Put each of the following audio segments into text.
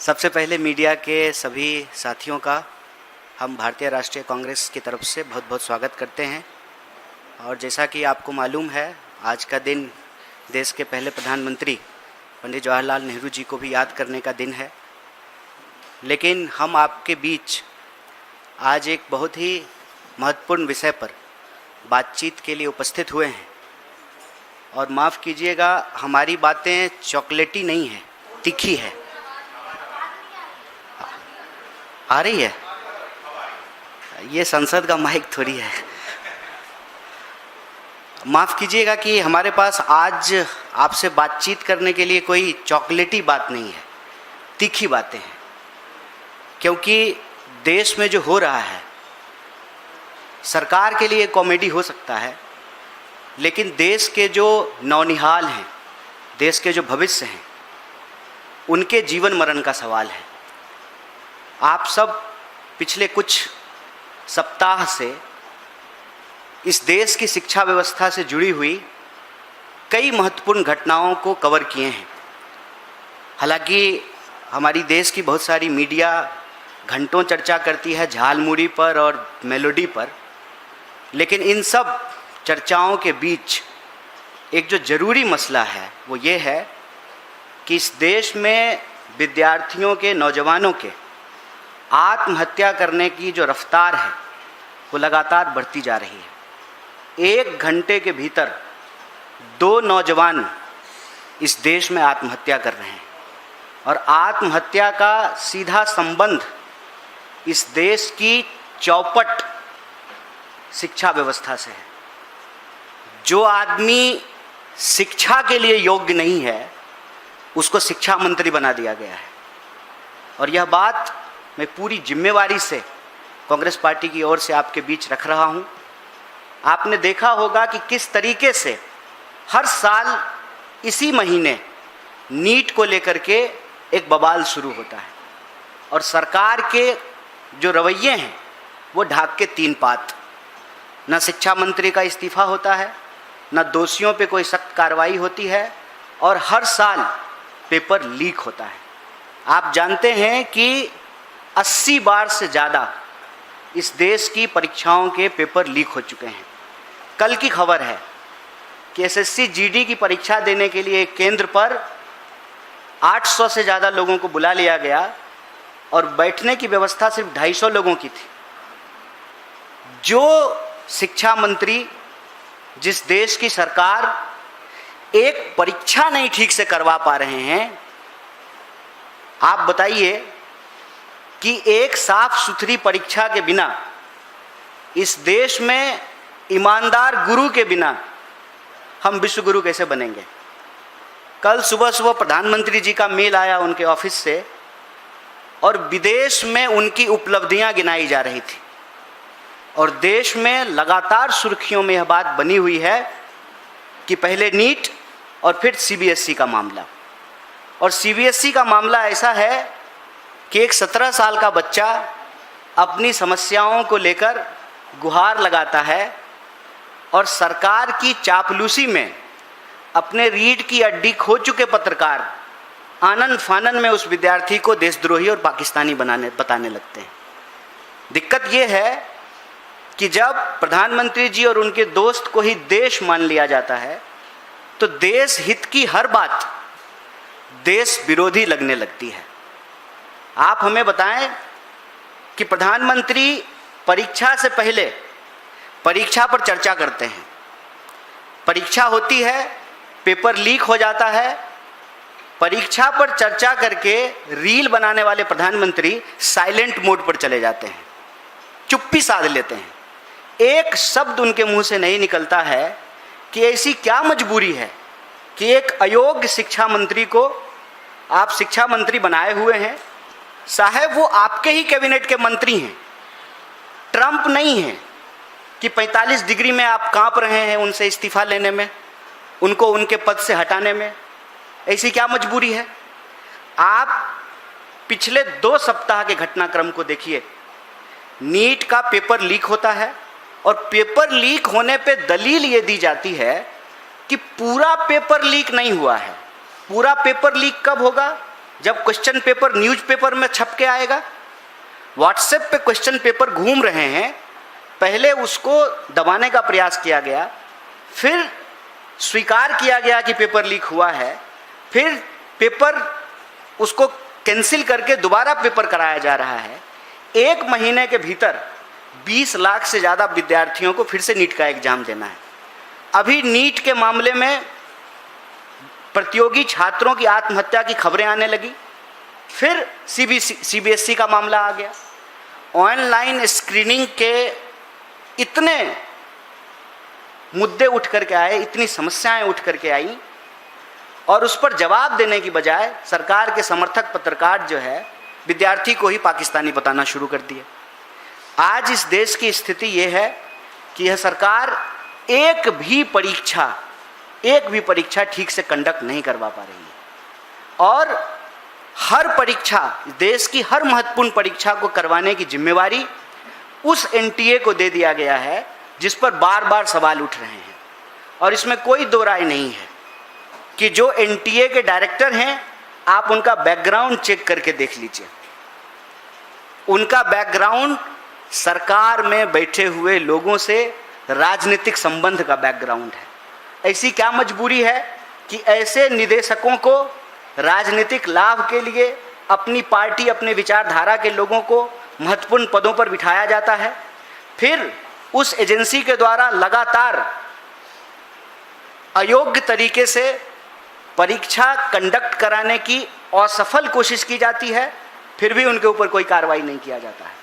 सबसे पहले मीडिया के सभी साथियों का हम भारतीय राष्ट्रीय कांग्रेस की तरफ से बहुत बहुत स्वागत करते हैं। और जैसा कि आपको मालूम है, आज का दिन देश के पहले प्रधानमंत्री पंडित जवाहरलाल नेहरू जी को भी याद करने का दिन है। लेकिन हम आपके बीच आज एक बहुत ही महत्वपूर्ण विषय पर बातचीत के लिए उपस्थित हुए हैं। और माफ़ कीजिएगा, हमारी बातें चॉकलेटी नहीं है, तीखी है। आ रही है? ये संसद का माइक थोड़ी है। माफ़ कीजिएगा कि हमारे पास आज आपसे बातचीत करने के लिए कोई चॉकलेटी बात नहीं है, तीखी बातें हैं। क्योंकि देश में जो हो रहा है, सरकार के लिए कॉमेडी हो सकता है, लेकिन देश के जो नौनिहाल हैं, देश के जो भविष्य हैं, उनके जीवन मरण का सवाल है। आप सब पिछले कुछ सप्ताह से इस देश की शिक्षा व्यवस्था से जुड़ी हुई कई महत्वपूर्ण घटनाओं को कवर किए हैं। हालांकि हमारी देश की बहुत सारी मीडिया घंटों चर्चा करती है झालमुड़ी पर और मेलोडी पर, लेकिन इन सब चर्चाओं के बीच एक जो ज़रूरी मसला है वो ये है कि इस देश में विद्यार्थियों के, नौजवानों के आत्महत्या करने की जो रफ्तार है वो लगातार बढ़ती जा रही है। 1 घंटे के भीतर 2 नौजवान इस देश में आत्महत्या कर रहे हैं। और आत्महत्या का सीधा संबंध इस देश की चौपट शिक्षा व्यवस्था से है। जो आदमी शिक्षा के लिए योग्य नहीं है, उसको शिक्षा मंत्री बना दिया गया है। और यह बात मैं पूरी जिम्मेवारी से कांग्रेस पार्टी की ओर से आपके बीच रख रहा हूं। आपने देखा होगा कि किस तरीके से हर साल इसी महीने नीट को लेकर के एक बवाल शुरू होता है। और सरकार के जो रवैये हैं वो ढाक के 3 पात। न शिक्षा मंत्री का इस्तीफा होता है, न दोषियों पे कोई सख्त कार्रवाई होती है, और हर साल पेपर लीक होता है। आप जानते हैं कि 80 बार से ज़्यादा इस देश की परीक्षाओं के पेपर लीक हो चुके हैं। कल की खबर है कि एसएससी जीडी की परीक्षा देने के लिए केंद्र पर 800 से ज़्यादा लोगों को बुला लिया गया और बैठने की व्यवस्था सिर्फ 250 लोगों की थी। जो शिक्षा मंत्री, जिस देश की सरकार एक परीक्षा नहीं ठीक से करवा पा रहे हैं, आप बताइए कि एक साफ सुथरी परीक्षा के बिना, इस देश में ईमानदार गुरु के बिना हम विश्व गुरु कैसे बनेंगे। कल सुबह सुबह प्रधानमंत्री जी का मेल आया उनके ऑफिस से, और विदेश में उनकी उपलब्धियां गिनाई जा रही थी। और देश में लगातार सुर्खियों में यह बात बनी हुई है कि पहले नीट और फिर सीबीएसई का मामला। और सीबीएसई का मामला ऐसा है कि एक 17 साल का बच्चा अपनी समस्याओं को लेकर गुहार लगाता है, और सरकार की चापलूसी में अपने रीढ़ की हड्डी खो चुके पत्रकार आनन फानन में उस विद्यार्थी को देशद्रोही और पाकिस्तानी बताने लगते हैं। दिक्कत ये है कि जब प्रधानमंत्री जी और उनके दोस्त को ही देश मान लिया जाता है, तो देश हित की हर बात देश विरोधी लगने लगती है। आप हमें बताएं कि प्रधानमंत्री परीक्षा से पहले परीक्षा पर चर्चा करते हैं। परीक्षा होती है, पेपर लीक हो जाता है, परीक्षा पर चर्चा करके रील बनाने वाले प्रधानमंत्री साइलेंट मोड पर चले जाते हैं, चुप्पी साध लेते हैं। एक शब्द उनके मुंह से नहीं निकलता है कि ऐसी क्या मजबूरी है कि एक अयोग्य शिक्षा मंत्री को आप शिक्षा मंत्री बनाए हुए हैं। साहब, वो आपके ही कैबिनेट के मंत्री हैं, ट्रंप नहीं हैं कि 45 डिग्री में आप कांप रहे हैं उनसे इस्तीफा लेने में, उनको उनके पद से हटाने में। ऐसी क्या मजबूरी है? आप पिछले 2 सप्ताह के घटनाक्रम को देखिए। नीट का पेपर लीक होता है, और पेपर लीक होने पे दलील ये दी जाती है कि पूरा पेपर लीक नहीं हुआ है। पूरा पेपर लीक कब होगा? जब क्वेश्चन पेपर न्यूज़पेपर में छप के आएगा? व्हाट्सएप पे क्वेश्चन पेपर घूम रहे हैं, पहले उसको दबाने का प्रयास किया गया, फिर स्वीकार किया गया कि पेपर लीक हुआ है, फिर पेपर उसको कैंसिल करके दोबारा पेपर कराया जा रहा है। 1 महीने के भीतर 20 लाख से ज़्यादा विद्यार्थियों को फिर से नीट का एग्ज़ाम देना है। अभी नीट के मामले में प्रतियोगी छात्रों की आत्महत्या की खबरें आने लगी, फिर सीबीएसई का मामला आ गया। ऑनलाइन स्क्रीनिंग के इतने मुद्दे उठ करके आए, इतनी समस्याएं उठ करके आई, और उस पर जवाब देने की बजाय सरकार के समर्थक पत्रकार जो है विद्यार्थी को ही पाकिस्तानी बताना शुरू कर दिए। आज इस देश की स्थिति ये है कि यह सरकार एक भी परीक्षा ठीक से कंडक्ट नहीं करवा पा रही है, और हर परीक्षा, देश की हर महत्वपूर्ण परीक्षा को करवाने की जिम्मेवारी उस एनटीए को दे दिया गया है जिस पर बार बार सवाल उठ रहे हैं। और इसमें कोई दो राय नहीं है कि जो एनटीए के डायरेक्टर हैं, आप उनका बैकग्राउंड चेक करके देख लीजिए। उनका बैकग्राउंड सरकार में बैठे हुए लोगों से राजनीतिक संबंध का बैकग्राउंड है। ऐसी क्या मजबूरी है कि ऐसे निदेशकों को राजनीतिक लाभ के लिए अपनी पार्टी, अपने विचारधारा के लोगों को महत्वपूर्ण पदों पर बिठाया जाता है, फिर उस एजेंसी के द्वारा लगातार अयोग्य तरीके से परीक्षा कंडक्ट कराने की असफल कोशिश की जाती है, फिर भी उनके ऊपर कोई कार्रवाई नहीं किया जाता है।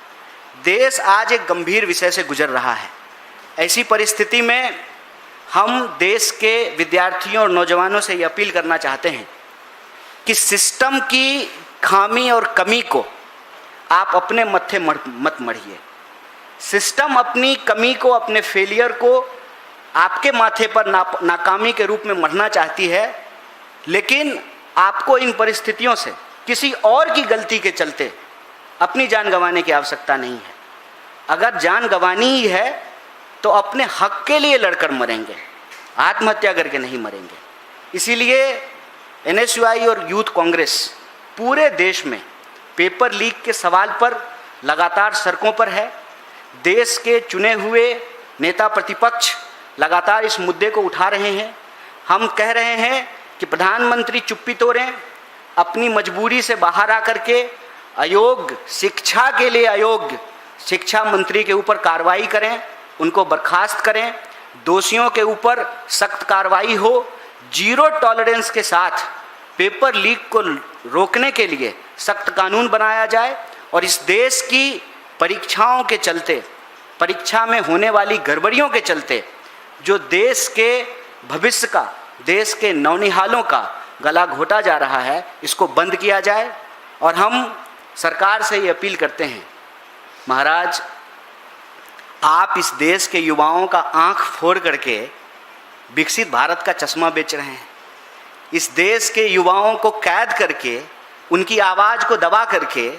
देश आज एक गंभीर विषय से गुजर रहा है। ऐसी परिस्थिति में हम देश के विद्यार्थियों और नौजवानों से ये अपील करना चाहते हैं कि सिस्टम की खामी और कमी को आप अपने मत्थे मत मढ़िए। सिस्टम अपनी कमी को, अपने फेलियर को आपके माथे पर नाकामी के रूप में मढ़ना चाहती है, लेकिन आपको इन परिस्थितियों से किसी और की गलती के चलते अपनी जान गंवाने की आवश्यकता नहीं है। अगर जान गंवानी ही है तो अपने हक के लिए लड़कर मरेंगे, आत्महत्या करके नहीं मरेंगे। इसीलिए एनएसयूआई और यूथ कांग्रेस पूरे देश में पेपर लीक के सवाल पर लगातार सड़कों पर है। देश के चुने हुए नेता प्रतिपक्ष लगातार इस मुद्दे को उठा रहे हैं। हम कह रहे हैं कि प्रधानमंत्री चुप्पी तोड़ें, अपनी मजबूरी से बाहर आकर के अयोग्य, शिक्षा के लिए अयोग्य शिक्षा मंत्री के ऊपर कार्रवाई करें, उनको बर्खास्त करें, दोषियों के ऊपर सख्त कार्रवाई हो, जीरो टॉलरेंस के साथ पेपर लीक को रोकने के लिए सख्त कानून बनाया जाए, और इस देश की परीक्षाओं के चलते, परीक्षा में होने वाली गड़बड़ियों के चलते जो देश के भविष्य का, देश के नौनिहालों का गला घोटा जा रहा है, इसको बंद किया जाए। और हम सरकार से ये अपील करते हैं, महाराज आप इस देश के युवाओं का आंख फोड़ करके विकसित भारत का चश्मा बेच रहे हैं। इस देश के युवाओं को कैद करके, उनकी आवाज़ को दबा करके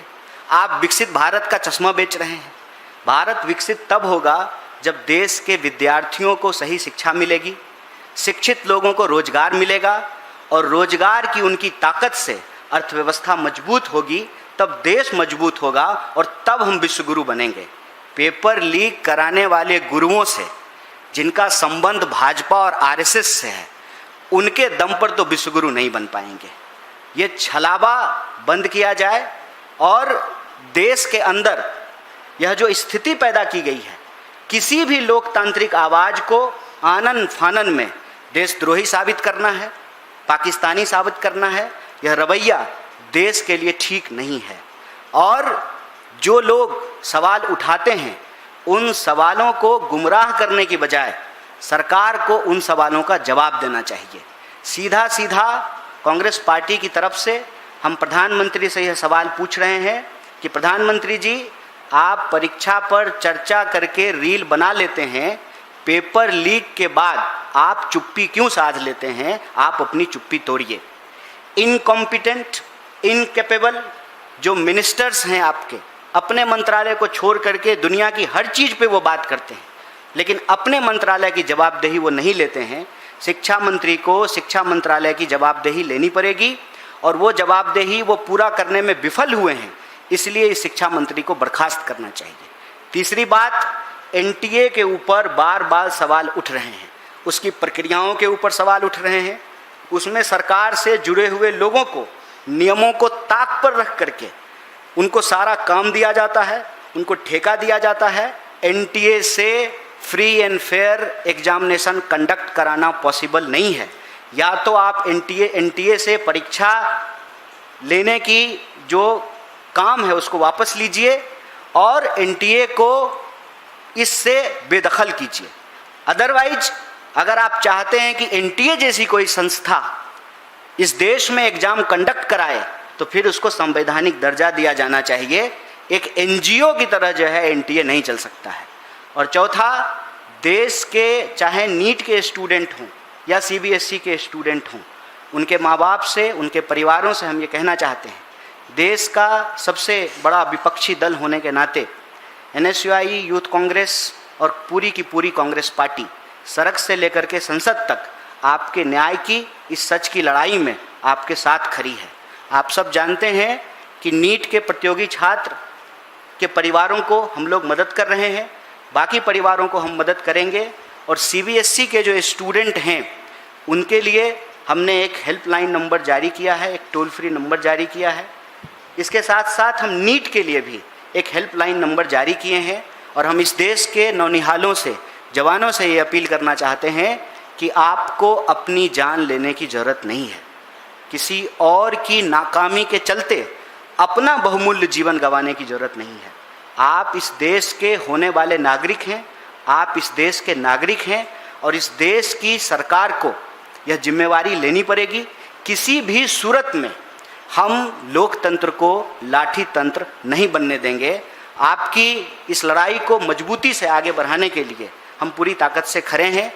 आप विकसित भारत का चश्मा बेच रहे हैं। भारत विकसित तब होगा जब देश के विद्यार्थियों को सही शिक्षा मिलेगी, शिक्षित लोगों को रोजगार मिलेगा, और रोजगार की उनकी ताकत से अर्थव्यवस्था मजबूत होगी, तब देश मजबूत होगा, और तब हम विश्वगुरु बनेंगे। पेपर लीक कराने वाले गुरुओं से जिनका संबंध भाजपा और आरएसएस से है, उनके दम पर तो विश्वगुरु नहीं बन पाएंगे। ये छलावा बंद किया जाए, और देश के अंदर यह जो स्थिति पैदा की गई है, किसी भी लोकतांत्रिक आवाज़ को आनन फानन में देशद्रोही साबित करना है, पाकिस्तानी साबित करना है, यह रवैया देश के लिए ठीक नहीं है। और जो लोग सवाल उठाते हैं, उन सवालों को गुमराह करने की बजाय सरकार को उन सवालों का जवाब देना चाहिए। सीधा सीधा कांग्रेस पार्टी की तरफ से हम प्रधानमंत्री से यह सवाल पूछ रहे हैं कि प्रधानमंत्री जी, आप परीक्षा पर चर्चा करके रील बना लेते हैं, पेपर लीक के बाद आप चुप्पी क्यों साध लेते हैं? आप अपनी चुप्पी तोड़िए। इनकॉम्पिटेंट, इनकेपेबल जो मिनिस्टर्स हैं आपके, अपने मंत्रालय को छोड़ करके दुनिया की हर चीज़ पे वो बात करते हैं, लेकिन अपने मंत्रालय की जवाबदेही वो नहीं लेते हैं। शिक्षा मंत्री को शिक्षा मंत्रालय की जवाबदेही लेनी पड़ेगी, और वो जवाबदेही वो पूरा करने में विफल हुए हैं, इसलिए इस शिक्षा मंत्री को बर्खास्त करना चाहिए। तीसरी बात, एनटीए के ऊपर बार बार सवाल उठ रहे हैं, उसकी प्रक्रियाओं के ऊपर सवाल उठ रहे हैं, उसमें सरकार से जुड़े हुए लोगों को नियमों को ताक पर रख करके उनको सारा काम दिया जाता है, उनको ठेका दिया जाता है। एनटीए से free and fair examination conduct कराना पॉसिबल नहीं है। या तो आप एनटीए से परीक्षा लेने की जो काम है उसको वापस लीजिए और एनटीए को इससे बेदखल कीजिए। अदरवाइज अगर आप चाहते हैं कि एनटीए जैसी कोई संस्था इस देश में एग्जाम कंडक्ट कराए तो फिर उसको संवैधानिक दर्जा दिया जाना चाहिए। एक एनजीओ की तरह जो है एनटीए नहीं चल सकता है। और चौथा, देश के चाहे नीट के स्टूडेंट हों या सीबीएसई के स्टूडेंट हों, उनके माँ बाप से, उनके परिवारों से हम ये कहना चाहते हैं, देश का सबसे बड़ा विपक्षी दल होने के नाते एनएसयूआई, यूथ कांग्रेस और पूरी की पूरी कांग्रेस पार्टी सड़क से लेकर के संसद तक आपके न्याय की, इस सच की लड़ाई में आपके साथ खड़ी है। आप सब जानते हैं कि नीट के प्रतियोगी छात्र के परिवारों को हम लोग मदद कर रहे हैं, बाकी परिवारों को हम मदद करेंगे। और सीबीएसई के जो स्टूडेंट हैं उनके लिए हमने एक हेल्पलाइन नंबर जारी किया है, एक टोल फ्री नंबर जारी किया है। इसके साथ साथ हम नीट के लिए भी एक हेल्पलाइन नंबर जारी किए हैं। और हम इस देश के नौनिहालों से, जवानों से ये अपील करना चाहते हैं कि आपको अपनी जान लेने की ज़रूरत नहीं है। किसी और की नाकामी के चलते अपना बहुमूल्य जीवन गंवाने की ज़रूरत नहीं है। आप इस देश के होने वाले नागरिक हैं, आप इस देश के नागरिक हैं और इस देश की सरकार को यह जिम्मेवारी लेनी पड़ेगी। किसी भी सूरत में हम लोकतंत्र को लाठी तंत्र नहीं बनने देंगे। आपकी इस लड़ाई को मजबूती से आगे बढ़ाने के लिए हम पूरी ताकत से खड़े हैं।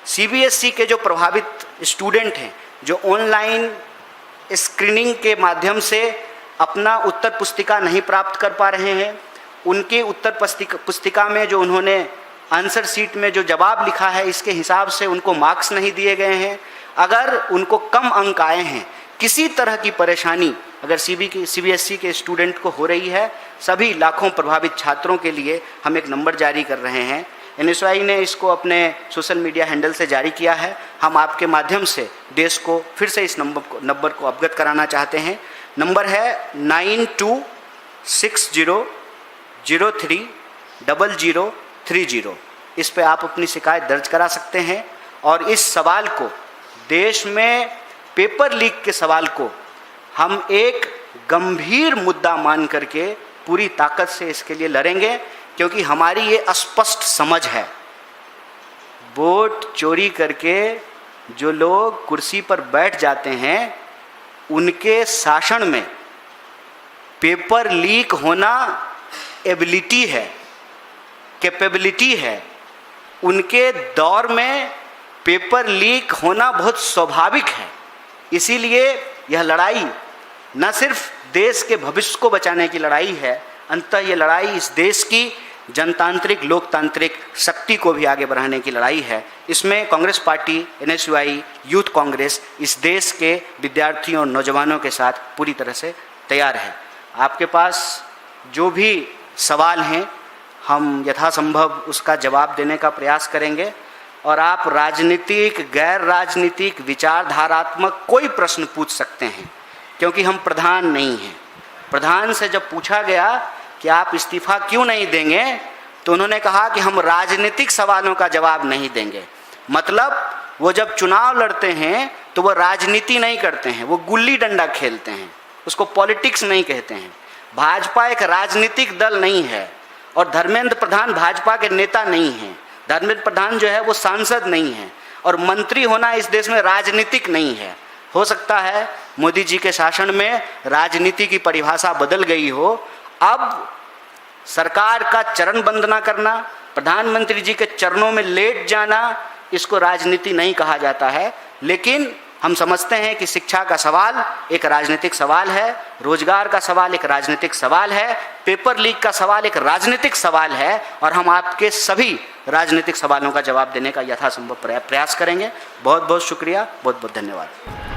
सीबीएसई के जो प्रभावित स्टूडेंट हैं, जो ऑनलाइन स्क्रीनिंग के माध्यम से अपना उत्तर पुस्तिका नहीं प्राप्त कर पा रहे हैं, उनके उत्तर पुस्तिका में जो उन्होंने आंसर शीट में जो जवाब लिखा है इसके हिसाब से उनको मार्क्स नहीं दिए गए हैं, अगर उनको कम अंक आए हैं, किसी तरह की परेशानी अगर सीबीएसई के स्टूडेंट को हो रही है, सभी लाखों प्रभावित छात्रों के लिए हम एक नंबर जारी कर रहे हैं। एनएसयूआई ने इसको अपने सोशल मीडिया हैंडल से जारी किया है। हम आपके माध्यम से देश को फिर से इस नंबर को अवगत कराना चाहते हैं। नंबर है 9260030030। इस पे आप अपनी शिकायत दर्ज करा सकते हैं और इस सवाल को, देश में पेपर लीक के सवाल को हम एक गंभीर मुद्दा मान करके पूरी ताकत से इसके लिए लड़ेंगे, क्योंकि हमारी ये स्पष्ट समझ है, वोट चोरी करके जो लोग कुर्सी पर बैठ जाते हैं उनके शासन में पेपर लीक होना एबिलिटी है, कैपेबिलिटी है। उनके दौर में पेपर लीक होना बहुत स्वाभाविक है। इसीलिए यह लड़ाई न सिर्फ देश के भविष्य को बचाने की लड़ाई है, अंततः यह लड़ाई इस देश की जनतांत्रिक लोकतांत्रिक शक्ति को भी आगे बढ़ाने की लड़ाई है। इसमें Congress party, NSUI, youth Congress इस देश के विद्यार्थियों और नौजवानों के साथ पूरी तरह से तैयार है। आपके पास जो भी सवाल हैं हम यथासंभव उसका जवाब देने का प्रयास करेंगे। और आप राजनीतिक, गैर राजनीतिक, विचारधारात्मक कोई प्रश्न पूछ सकते हैं, क्योंकि हम प्रधान नहीं हैं। प्रधान से जब पूछा गया कि आप इस्तीफा क्यों नहीं देंगे, तो उन्होंने कहा कि हम राजनीतिक सवालों का जवाब नहीं देंगे। मतलब वो जब चुनाव लड़ते हैं तो वो राजनीति नहीं करते हैं, वो गुल्ली डंडा खेलते हैं, उसको पॉलिटिक्स नहीं कहते हैं। भाजपा एक राजनीतिक दल नहीं है और धर्मेंद्र प्रधान भाजपा के नेता नहीं हैं। धर्मेंद्र प्रधान जो है वो सांसद नहीं है और मंत्री होना इस देश में राजनीतिक नहीं है। हो सकता है मोदी जी के शासन में राजनीति की परिभाषा बदल गई हो। अब सरकार का चरण वंदना करना, प्रधानमंत्री जी के चरणों में लेट जाना, इसको राजनीति नहीं कहा जाता है। लेकिन हम समझते हैं कि शिक्षा का सवाल एक राजनीतिक सवाल है, रोजगार का सवाल एक राजनीतिक सवाल है, पेपर लीक का सवाल एक राजनीतिक सवाल है और हम आपके सभी राजनीतिक सवालों का जवाब देने का यथासंभव प्रयास करेंगे। बहुत बहुत शुक्रिया, बहुत बहुत धन्यवाद।